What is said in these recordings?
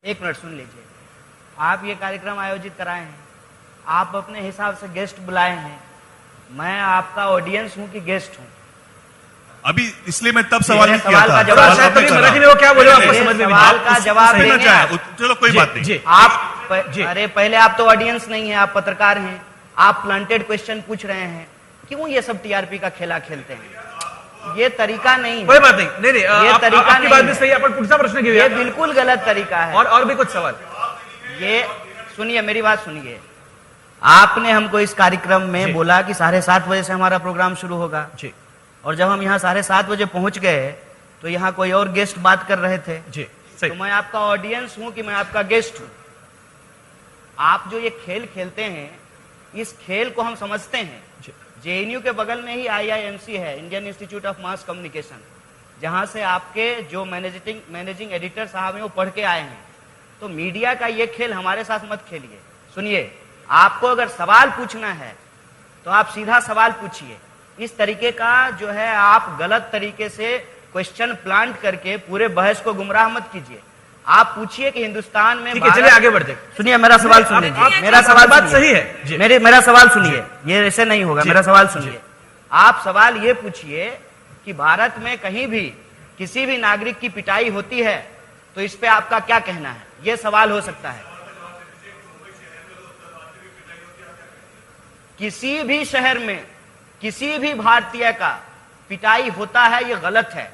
एक मिनट सुन लीजिए। आप ये कार्यक्रम आयोजित कराए हैं, आप अपने हिसाब से गेस्ट बुलाए हैं, मैं आपका ऑडियंस हूं कि गेस्ट हूं? अभी इसलिए मैं तब सवाल नहीं किया सवाल था। का जवाब सवाल शायद मराठी में वो क्या बोले आपको समझ में सवाल का जवाब देंगे। चलो कोई बात नहीं। आप अरे पहले आप तो ऑडियंस नहीं है, आप पत्रकार हैं, आप प्लांटेड क्वेश्चन पूछ रहे हैं। क्यों ये सब टीआरपी का खेला खेलते हैं? ये तरीका नहीं है। कोई बात नहीं, नहीं ये तरीका आपकी बात भी सही है। अपन पुढचा प्रश्न घेऊया। ये बिल्कुल गलत तरीका है। और भी कुछ सवाल। ये सुनिए, मेरी बात सुनिए। आपने हमको इस कार्यक्रम में बोला कि 7:30 बजे से हमारा प्रोग्राम शुरू होगा जी, और जब हम यहाँ 7:30 बजे पहुंच गए तो यहाँ कोई और गेस्ट बात कर रहे थे जी, सही। तो मैं आपका ऑडियंस हूं कि मैं आपका गेस्ट हूं? आप जो ये खेल खेलते हैं, इस खेल को हम समझते हैं। जेएनयू के बगल में ही IIMC है, Indian institute of mass communication, जहां से आपके जो मैनेजिंग एडिटर साहब हैं वो पढ़ के आए हैं। तो मीडिया का ये खेल हमारे साथ मत खेलिए। सुनिए, आपको अगर सवाल पूछना है तो आप सीधा सवाल पूछिए। इस तरीके का जो है आप गलत तरीके से क्वेश्चन प्लांट करके पूरे बहस को गुमराह मत कीजिए। आप पूछिए कि हिंदुस्तान में, चलिए आगे बढ़ते। सुनिए मेरा सवाल सुन लीजिए। मेरा सवाल बात सही है। मेरा सवाल सुनिए, ये ऐसे नहीं होगा। मेरा सवाल सुनिए। आप सवाल ये पूछिए कि भारत में कहीं भी किसी भी नागरिक की पिटाई होती है तो इस पे आपका क्या कहना है? ये सवाल हो सकता है। किसी भी शहर में किसी भी भारतीय का पिटाई होता है, ये गलत है।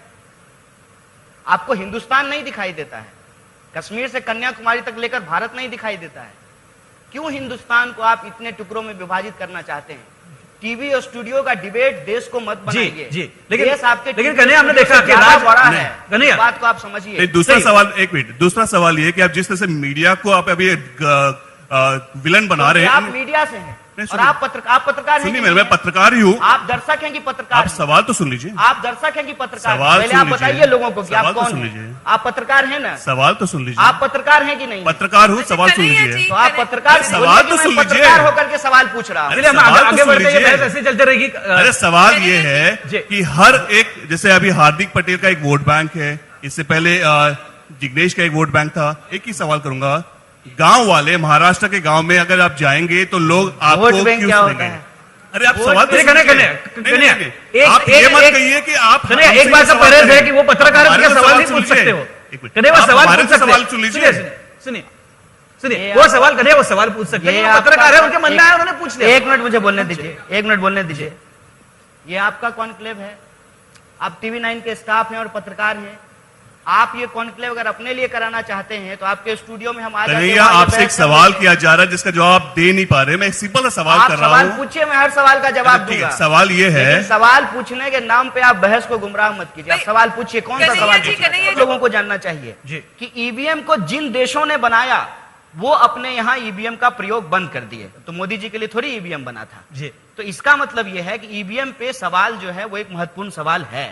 आपको हिंदुस्तान नहीं दिखाई देता है? कश्मीर से कन्याकुमारी तक लेकर भारत नहीं दिखाई देता है? क्यों हिंदुस्तान को आप इतने टुकड़ों में विभाजित करना चाहते हैं? टीवी और स्टूडियो का डिबेट देश को मत बनाइए। लेकिन कन्हैया हमने देखा कि राज बड़ा है, इस बात को आप समझिए। दूसरा सवाल, एक मिनट, दूसरा सवाल ये कि आप जिस तरह से मीडिया को आप अभी विलन बना रहे हैं। आप मीडिया से हैं और आप पत्रकार हैं। सुनिए, मैं पत्रकार ही हूँ। आप दर्शक हैं कि पत्रकार? आप सवाल तो सुन लीजिए। आप दर्शक हैं कि पत्रकार? पहले आप बताइए लोगों को कि आप कौन हैं। आप पत्रकार हैं ना? सवाल तो सुन लीजिए। आप पत्रकार हैं कि नहीं? पत्रकार हूँ, सवाल सुन लीजिए। तो आप पत्रकार, सवाल तो सुन लीजिए। पत्रकार होकर के सवाल पूछ रहा हूँ। आगे बढ़ते हैं, ऐसे चलते रहेगी। अरे सवाल ये है कि हर एक, जैसे अभी हार्दिक पटेल का एक वोट बैंक है, इससे पहले जिग्नेश का एक वोट बैंक था। एक ही सवाल करूंगा, गांव वाले, महाराष्ट्र के गांव में अगर आप जाएंगे तो लोग आपको क्यों सुनेंगे? अरे आप सवाल तो आप ये मत कहिए कि आप एक बात का परहेज है कि वो पत्रकार सवाल नहीं पूछ सकते हो। सवाल सुन लीजिए। सुनिए, वो सवाल करिए, वो सवाल पूछ सकते हैं। पत्रकार है, उनके मन में आया, उन्होंने पूछ लिया। एक मिनट मुझे बोलने दीजिए, एक मिनट बोलने दीजिए। ये आपका कॉन्क्लेव है, आप TV9 के स्टाफ हैं और पत्रकार हैं। आप ये कॉन्क्लेव अगर अपने लिए कराना चाहते हैं तो आपके स्टूडियो में हम आ जाते हैं। आपसे एक सवाल किया जा रहा है जिसका जवाब आप दे नहीं पा रहे। मैं एक सिंपल सा सवाल कर रहा हूँ। सवाल पूछिए, मैं हर सवाल का जवाब दूंगा। सवाल ये है, सवाल पूछने के नाम पे आप बहस को गुमराह मत कीजिए। आप सवाल पूछिए, कौन सा सवाल पूछिए। लोगों को जानना चाहिए कि ईवीएम को जिन देशों ने बनाया वो अपने यहाँ ईवीएम का प्रयोग बंद कर दिए। तो मोदी जी के लिए थोड़ी ईवीएम बना था जी। तो इसका मतलब यह है कि ईवीएम पे सवाल जो है वो एक महत्वपूर्ण सवाल है।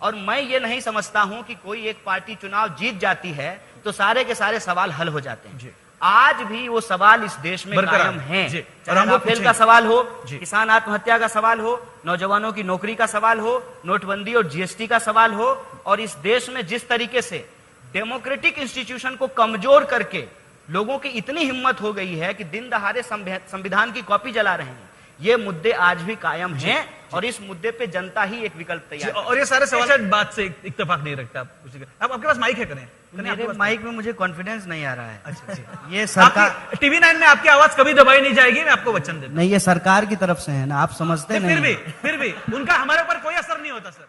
और मैं ये नहीं समझता हूं कि कोई एक पार्टी चुनाव जीत जाती है तो सारे के सारे सवाल हल हो जाते हैं। आज भी वो सवाल इस देश में कायम हैं। चाहे राफेल का सवाल हो, किसान आत्महत्या का सवाल हो, नौजवानों की नौकरी का सवाल हो, नोटबंदी और जीएसटी का सवाल हो, और इस देश में जिस तरीके से डेमोक्रेटिक इंस्टीट्यूशन को कमजोर करके लोगों की इतनी हिम्मत हो गई है कि दिन दहाड़े संविधान की कॉपी जला रहे हैं, ये मुद्दे आज भी कायम हैं और इस मुद्दे पे जनता ही एक विकल्प तैयार। और ये सारे सवाल बात से इत्तेफाक नहीं रखता। अब आपके पास माइक है? मेरे माइक में मुझे कॉन्फिडेंस नहीं आ रहा है। अच्छा, ये सरकार TV9 में आपकी आवाज कभी दबाई नहीं जाएगी, मैं आपको वचन देता हूं। नहीं, ये सरकार की तरफ से है ना, आप समझते नहीं। फिर भी उनका हमारे ऊपर कोई असर नहीं होता सर।